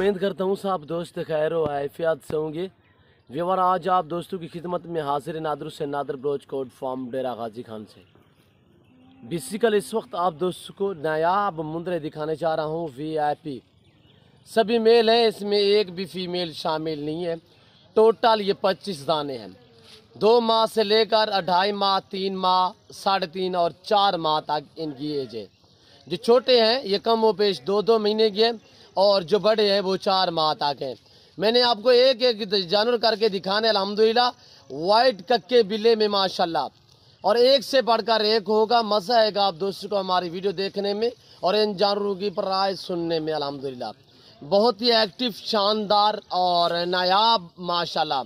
उम्मीद करता हूँ सब दोस्त खैर व आफियत से होंगे। व्यवहार आज आप दोस्तों की खिदमत में हाजिर नादर से नादर ब्रोच कोड फार्म डेरा गाजी खान से। बेसिकल इस वक्त आप दोस्तों को नायाब मुंदरे दिखाने जा रहा हूँ। VIP सभी मेल हैं, इसमें एक भी फीमेल शामिल नहीं है। टोटल ये 25 दाने हैं। 2 माह से लेकर 2.5 माह, 3 माह, 3.5 और 4 माह तक इनकी एज है। जो छोटे हैं ये कम व पेश 2-2 महीने के हैं और जो बड़े हैं वो 4 माह तक हैं। मैंने आपको एक एक जानवर करके दिखाने अल्हम्दुलिल्लाह। वाइट कक्के बिल्ले में माशाल्लाह, और एक से बढ़कर एक होगा। मज़ा आएगा आप दोस्तों को हमारी वीडियो देखने में और इन जानवरों की प्राइस सुनने में। अल्हम्दुलिल्लाह बहुत ही एक्टिव, शानदार और नायाब माशाल्लाह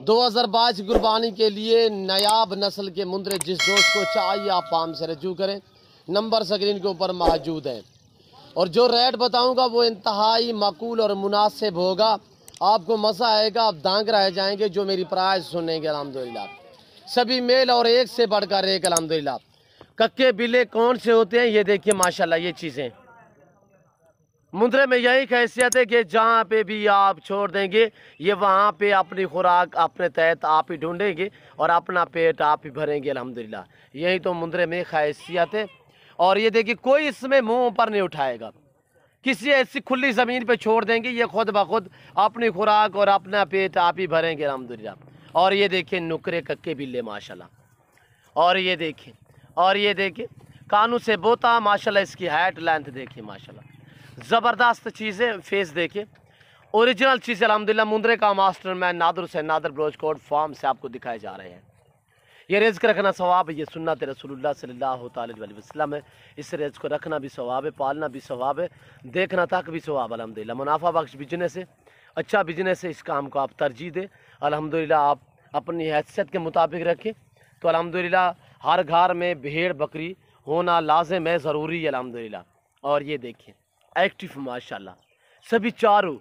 2022 कुर्बानी के लिए नायाब नस्ल के मुंदरे जिस दोस्त को चाहिए आप फार्म से रजू करें। नंबर स्क्रीन के ऊपर मौजूद है और जो रेट बताऊंगा वो इंतहाई माकूल और मुनासिब होगा। आपको मज़ा आएगा, आप दांग रह जाएंगे जो मेरी प्राइस सुनेंगे। अल्हम्दुलिल्लाह सभी मेल और एक से बढ़कर एक। अल्हम्दुलिल्लाह कक्के बिल्ले कौन से होते हैं ये देखिए माशाल्लाह। ये चीज़ें मुंदरे में यही हैसियत है कि जहाँ पे भी आप छोड़ देंगे ये वहाँ पे अपनी खुराक अपने तहत आप ही ढूंढेंगे और अपना पेट आप ही भरेंगे। अल्हम्दुलिल्लाह यही तो मुंदरे में हैसियत है। और ये देखिए कोई इसमें मुंह पर नहीं उठाएगा। किसी ऐसी खुली ज़मीन पे छोड़ देंगे ये खुद ब खुद अपनी खुराक और अपना पेट आप ही भरेंगे। अल्हम्दुलिल्लाह। और ये देखिए नुकरे कक्के बिल्ले माशाल्लाह। और ये देखिए कानू से बोता माशाल्लाह। इसकी हाइट लेंथ देखिए माशाल्लाह, ज़बरदस्त चीज़ें। फेस देखिए ओरिजिनल चीज़। अल्हम्दुलिल्लाह मुंदरे का मास्टर मैन नादर से नादर ब्रोच कोड फार्म से आपको दिखाए जा रहे हैं। ये रिज़्क रखना सवाब है, ये सुन्नत रसूलुल्लाह सल्लल्लाहु अलैहि वसल्लम है। इस रिज़्क को रखना भी सवाब है, पालना भी सवाब है, देखना तक भी सवाब। अल्हम्दुलिल्लाह मुनाफा बख्श बिजनेस है, अच्छा बिजनेस है। इस काम को आप तरजीह दें। अल्हम्दुलिल्लाह आप अपनी हैसियत के मुताबिक रखें तो अल्हम्दुलिल्लाह हर घर में भेड़ बकरी होना लाजिम है, ज़रूरी है। अल्हम्दुलिल्लाह और ये देखिए एक्टिव माशाल्लाह सभी चारों।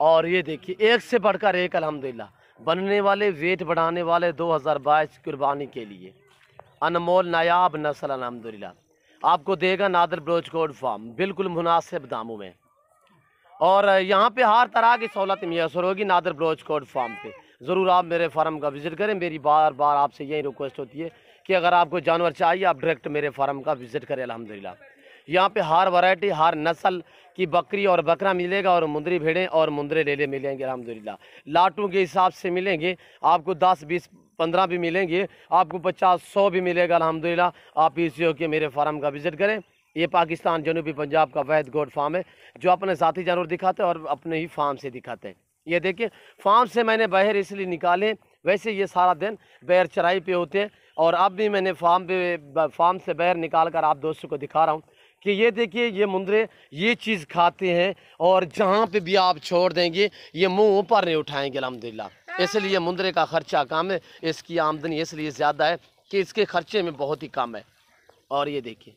और ये देखिए एक से बढ़कर एक अल्हम्दुलिल्लाह बनने वाले, वेट बढ़ाने वाले 2022 कुर्बानी के लिए अनमोल नायाब नस्ल अल्हम्दुलिल्लाह आपको देगा नादर ब्रोच कोड फार्म बिल्कुल मुनासिब दामों में। और यहाँ पे हर तरह की सहूलत मैसर होगी नादर ब्रोच कोड फार्म पे। ज़रूर आप मेरे फार्म का विज़िट करें। मेरी बार बार आपसे यही रिक्वेस्ट होती है कि अगर आपको जानवर चाहिए आप डायरेक्ट मेरे फार्म का विज़िट करें। अल्हम्दुलिल्लाह यहाँ पे हर वैरायटी, हर नस्ल की बकरी और बकरा मिलेगा और मुंदरी भेड़ें और मुंदरे लेले मिलेंगे। अल्हम्दुलिल्लाह लाटों के हिसाब से मिलेंगे आपको, 10, 20, 15 भी मिलेंगे, आपको 50, 100 भी मिलेगा। अल्हम्दुलिल्लाह आप इसी होकर मेरे फार्म का विज़िट करें। ये पाकिस्तान जनूबी पंजाब का वैद गोड फार्म है जो अपने ज़ाती जानवर दिखाते हैं और अपने ही फार्म से दिखाते हैं। ये देखिए फार्म से मैंने बाहर इसलिए निकाले, वैसे ये सारा दिन बाहर चराई पे होते हैं और अब भी मैंने फार्म से बाहर निकाल कर आप दोस्तों को दिखा रहा हूँ कि ये देखिए ये मुंदरे ये चीज़ खाते हैं और जहाँ पे भी आप छोड़ देंगे ये मुंह ऊपर नहीं उठाएंगे। अल्हम्दुलिल्लाह इसलिए मुंदरे का ख़र्चा कम है, इसकी आमदनी इसलिए ज़्यादा है कि इसके ख़र्चे में बहुत ही कम है। और ये देखिए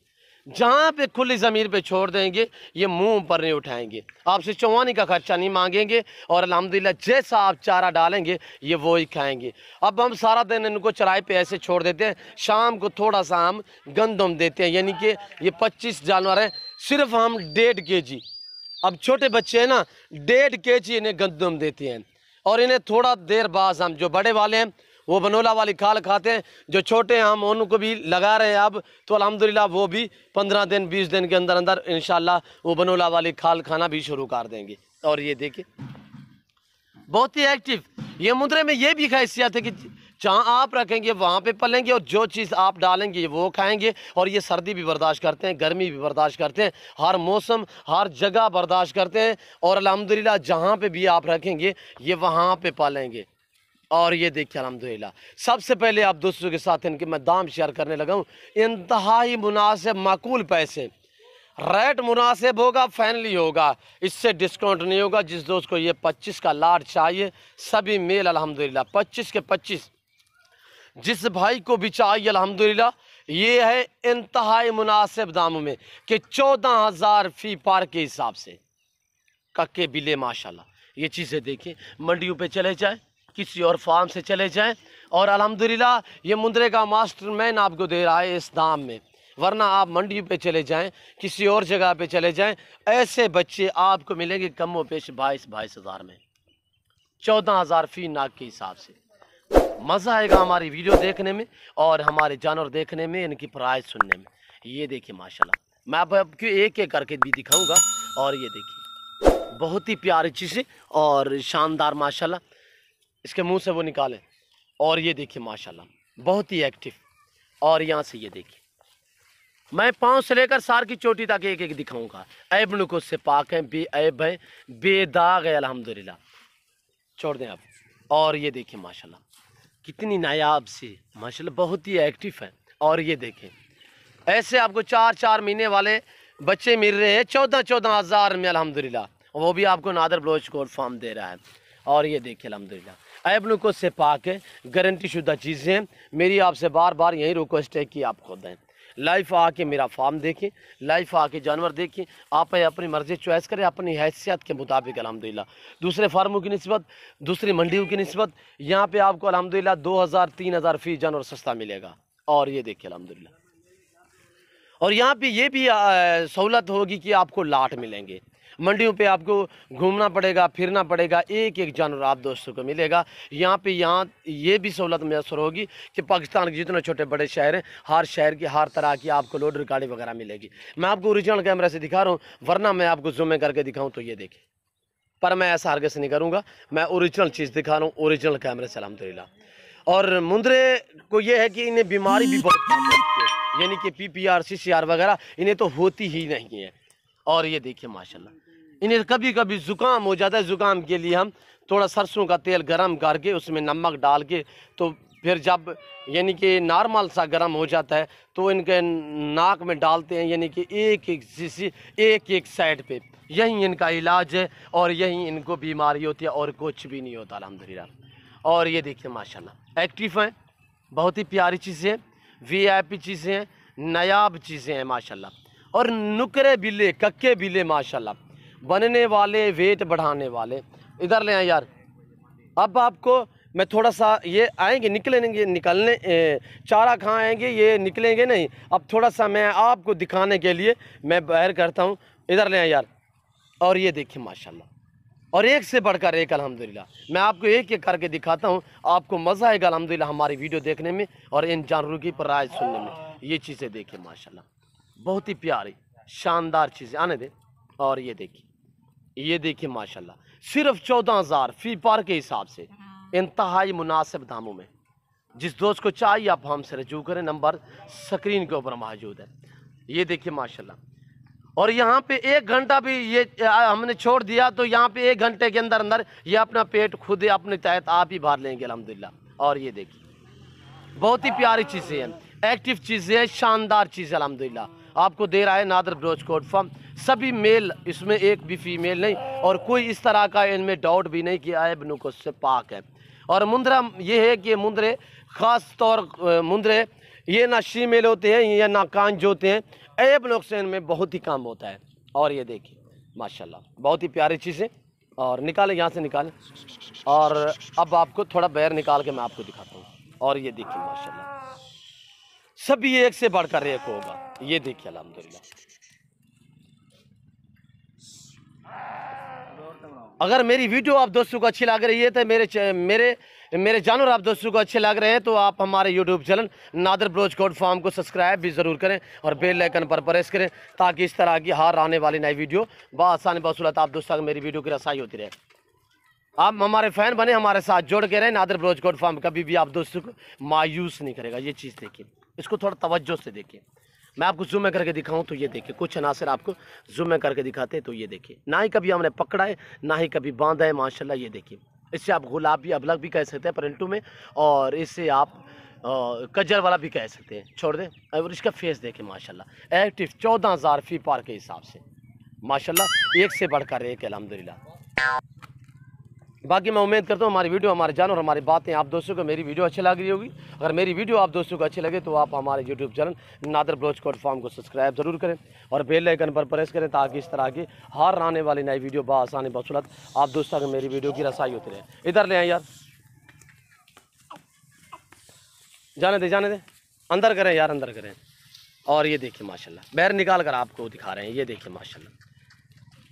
जहाँ पे खुली ज़मीन पे छोड़ देंगे ये मुंह पर नहीं उठाएंगे, आपसे चौवानी का खर्चा नहीं मांगेंगे और अल्हम्दुलिल्लाह जैसा आप चारा डालेंगे ये वो ही खाएंगे। अब हम सारा दिन इनको चराई पे ऐसे छोड़ देते हैं, शाम को थोड़ा सा हम गंदम देते हैं, यानी कि ये 25 जानवर हैं, सिर्फ हम 1.5 kg, अब छोटे बच्चे हैं ना 1.5 kg इन्हें गंदम देते हैं और इन्हें थोड़ा देर बाद हम जो बड़े वाले हैं वो बनोला वाली खाल खाते हैं, जो छोटे हैं हम उनको भी लगा रहे हैं अब तो अल्हम्दुलिल्लाह वो भी 15 दिन 20 दिन के अंदर अंदर इंशाल्लाह वो बनोला वाली खाल खाना भी शुरू कर देंगे। और ये देखिए बहुत ही एक्टिव ये मुंदरे में ये भी हैसियत है कि जहाँ आप रखेंगे वहाँ पे पलेंगे और जो चीज़ आप डालेंगे वो खाएंगे। और ये सर्दी भी बर्दाश्त करते हैं, गर्मी भी बर्दाश्त करते हैं, हर मौसम हर जगह बर्दाश्त करते हैं और अल्हम्दुलिल्लाह जहाँ पे भी आप रखेंगे ये वहाँ पे पालेंगे। और ये देखिए अल्हम्दुलिल्लाह सबसे पहले आप दोस्तों के साथ इनके मैं दाम शेयर करने लगा हूँ। इंतहाई मुनासिब माकूल पैसे, रेट मुनासिब होगा, फाइनली होगा, इससे डिस्काउंट नहीं होगा। जिस दोस्त को ये 25 का लाट चाहिए सभी मेल अल्हम्दुलिल्लाह 25 के 25, जिस भाई को भी चाहिए अल्हम्दुलिल्लाह ये है इंतहाई मुनासिब दामों में कि 14,000 फी पार के हिसाब से कक्के बिल्ले माशाल्लाह। ये चीज़ें देखिए मंडियों पे चले जाए, किसी और फार्म से चले जाएं और अल्हम्दुलिल्लाह ये मुंदरे का मास्टर मैन आपको दे रहा है इस दाम में। वरना आप मंडियों पे चले जाएं, किसी और जगह पे चले जाएं, ऐसे बच्चे आपको मिलेंगे कमो पेश 22-22 हज़ार में, 14,000 फी नाक के हिसाब से। मज़ा आएगा हमारी वीडियो देखने में और हमारे जानवर देखने में, इनकी प्राइस सुनने में। ये देखिए माशाल्लाह, मैं आपको एक एक करके भी दिखाऊंगा। और ये देखिए बहुत ही प्यारी चीज़ें और शानदार माशाल्लाह। इसके मुंह से वो निकालें। और ये देखिए माशाल्लाह बहुत ही एक्टिव। और यहाँ से ये देखिए, मैं पाँव से लेकर सार की चोटी तक एक एक दिखाऊंगा। ऐब नुकुस से पाक हैं, बेऐब हैं, बेदाग है अल्हम्दुलिल्लाह। छोड़ दें आप। और ये देखिए माशाल्लाह कितनी नायाब सी माशाल्लाह, बहुत ही एक्टिव है। और ये देखें ऐसे आपको 4-4 महीने वाले बच्चे मिल रहे हैं 14-14 हज़ार में अल्हम्दुलिल्लाह। वो भी आपको नादर ब्लोच कोट फार्म दे रहा है। और ये देखिए अल्हम्दुलिल्लाह ऐब नुकुस से पाक है, गारंटी शुदा चीज़ें हैं। मेरी आपसे बार बार यही रिक्वेस्ट है कि आप खुद दें, लाइफ आके मेरा फार्म देखें, लाइफ आके जानवर देखें, आप अपनी मर्ज़ी चॉइस करें अपनी हैसियत के मुताबिक अल्हम्दुलिल्लाह। दूसरे फार्मों की निस्बत, दूसरी मंडियों की निस्बत यहाँ पे आपको अल्हम्दुलिल्लाह 2,000-3,000 फी जानवर सस्ता मिलेगा। और ये देखिए अल्हम्दुलिल्लाह। और यहाँ पे ये भी सहूलत होगी कि आपको लाट मिलेंगे। मंडियों पे आपको घूमना पड़ेगा, फिरना पड़ेगा, एक एक जानवर आप दोस्तों को मिलेगा। यहाँ ये भी सहूलत मैसर होगी कि पाकिस्तान के जितने छोटे बड़े शहर हैं, हर शहर की हर तरह की आपको लोड रिकॉर्डिंग वगैरह मिलेगी। मैं आपको ओरिजिनल कैमरा से दिखा रहा हूँ, वरना मैं आपको जूम करके दिखाऊँ तो ये देखें, पर मैं ऐसा हरगिज़ नहीं करूँगा। मैं ओरिजिनल चीज़ दिखा रहा हूँ ओरिजिनल कैमरे से अल्हम्दुलिल्लाह। और मुंदरे को ये है कि इन्हें बीमारी भी बहुत कम होती है, यानी कि PPR CCR वगैरह इन्हें तो होती ही नहीं है। और ये देखिए माशाल्लाह इन्हें कभी कभी ज़ुकाम हो जाता है, ज़ुकाम के लिए हम थोड़ा सरसों का तेल गरम करके उसमें नमक डाल के, तो फिर जब यानी कि नॉर्मल सा गरम हो जाता है तो इनके नाक में डालते हैं, यानी कि एक एक शीशी एक एक साइड पे। यही इनका इलाज है और यही इनको बीमारी होती है और कुछ भी नहीं होता अल्हम्दुलिल्लाह। और ये देखिए माशाल्लाह एक्टिव हैं, बहुत ही प्यारी चीज़ें हैं, VIP चीज़ें हैं, नायाब चीज़ें हैं माशाल्लाह। और नुकरे बिल्ले, कक्के बिल्ले माशाल्लाह, बनने वाले, वेट बढ़ाने वाले। इधर ले आए यार। अब आपको मैं थोड़ा सा ये आएंगे निकलने चारा खाएंगे, ये निकलेंगे नहीं। अब थोड़ा सा मैं आपको दिखाने के लिए मैं बाहर करता हूँ। इधर ले आए यार। और ये देखिए माशाल्लाह, और एक से बढ़कर एक अल्हम्दुलिल्लाह। मैं आपको एक एक करके दिखाता हूँ, आपको मज़ा आएगा अल्हम्दुलिल्लाह हमारी वीडियो देखने में और इन जानवरों की प्राइस सुनने में। ये चीज़ें देखिए माशाल्लाह बहुत ही प्यारी शानदार चीज़ें, आने दें। और ये देखिए माशाल्लाह सिर्फ 14,000 फी पार के हिसाब से, इंतहाई मुनासिब दामों में। जिस दोस्त को चाहिए आप हमसे रजू करें, नंबर स्क्रीन के ऊपर मौजूद है। ये देखिए माशाल्लाह। और यहाँ पे 1 घंटा भी ये हमने छोड़ दिया तो यहाँ पे 1 घंटे के अंदर अंदर ये अपना पेट खुद अपने तहत आप ही भर लेंगे अल्हम्दुलिल्लाह। और ये देखिए बहुत ही प्यारी चीज़ें हैं, एक्टिव चीज़ें हैं, शानदार चीज़ें अल्हम्दुलिल्लाह। आपको दे रहा है नादर ब्लोच कोट फार्म। सभी मेल, इसमें एक भी फीमेल नहीं और कोई इस तरह का इनमें डाउट भी नहीं कि ऐब नुकुस से पाक है। और मुंदरा ये है कि मुंदरे ख़ास तौर मुंदरे ये ना शीमेल होते हैं या ना कांज होते हैं, ऐब नुक्स इनमें बहुत ही कम होता है। और ये देखिए माशाल्लाह बहुत ही प्यारी चीज़ें। और निकालें, यहाँ से निकालें। और अब आपको थोड़ा बाहर निकाल के मैं आपको दिखाता हूँ। और ये देखिए माशाल्लाह सभी एक से बढ़कर एक होगा। ये देखिए अल्हम्दुलिल्लाह। अगर मेरी वीडियो आप दोस्तों को अच्छी लग रही है तो मेरे जानवर आप दोस्तों को अच्छे लग रहे हैं तो आप हमारे YouTube channel Nadar Baloch goat farm को सब्सक्राइब भी ज़रूर करें और बेल आइकन पर प्रेस करें, ताकि इस तरह की हर आने वाली नई वीडियो बआसानी बसूलत आप दोस्तों को मेरी वीडियो की रसाई होती रहे। आप हमारे फ़ैन बने, हमारे साथ जोड़ के रहें। नादर ब्लोच कोट फार्म कभी भी आप दोस्तों को मायूस नहीं करेगा। ये चीज़ देखिए, इसको थोड़ा तवज्जो से देखिए। मैं आपको जूम करके दिखाऊं तो ये देखिए, कुछ अनासर आपको जूम करके दिखाते हैं तो ये देखिए। ना ही कभी हमने पकड़ा है, ना ही कभी बांधा है माशाल्लाह। ये देखिए, इससे आप गुलाबी अबलग भी कह सकते हैं प्रिंटू में, और इससे आप कजर वाला भी कह सकते हैं। छोड़ दें। और इसका फेस देखें माशाल्लाह एक्टिव 14,000 फी पार के हिसाब से माशाल्लाह, एक से बढ़कर एक अल्हम्दुलिल्लाह। बाकी मैं उम्मीद करता हूँ हमारी वीडियो, हमारे जानवर, हमारी बातें आप दोस्तों को मेरी वीडियो अच्छी लग रही होगी। अगर मेरी वीडियो आप दोस्तों को अच्छी लगे तो आप हमारे YouTube channel Nadar Baloch goat farm को सब्सक्राइब ज़रूर करें और बेल आइकन पर प्रेस करें, ताकि इस तरह की हर आने वाली नई वीडियो बआसानी बसूलत आप दोस्तों को मेरी वीडियो की रसाई होती रहे। इधर ले आए यार, जाने दे अंदर करें यार, अंदर करें। और ये देखिए माशाल्लाह बैर निकाल कर आपको दिखा रहे हैं, ये देखिए माशाल्लाह।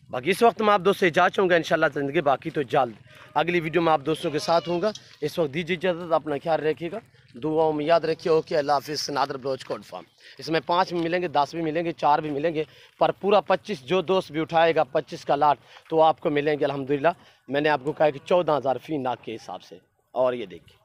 बाकी इस वक्त मैं आप दोस्तों से इजाज़त चाहूँगा इंशाल्लाह ज़िंदगी बाकी तो जल्द अगली वीडियो में आप दोस्तों के साथ होऊंगा। इस वक्त दीजिए इजाज़त, अपना ख्याल रखिएगा, दुआओं में याद रखिए। ओके, अल्लाह हाफिज़। नादर ब्लोच कोड फार्म, इसमें 5 भी मिलेंगे, 10 भी मिलेंगे, 4 भी मिलेंगे, पर पूरा 25 जो दोस्त भी उठाएगा 25 का लाट तो आपको मिलेंगे अल्हम्दुलिल्लाह। मैंने आपको कहा कि 14,000 फ़ी नाक के हिसाब से। और ये देखिए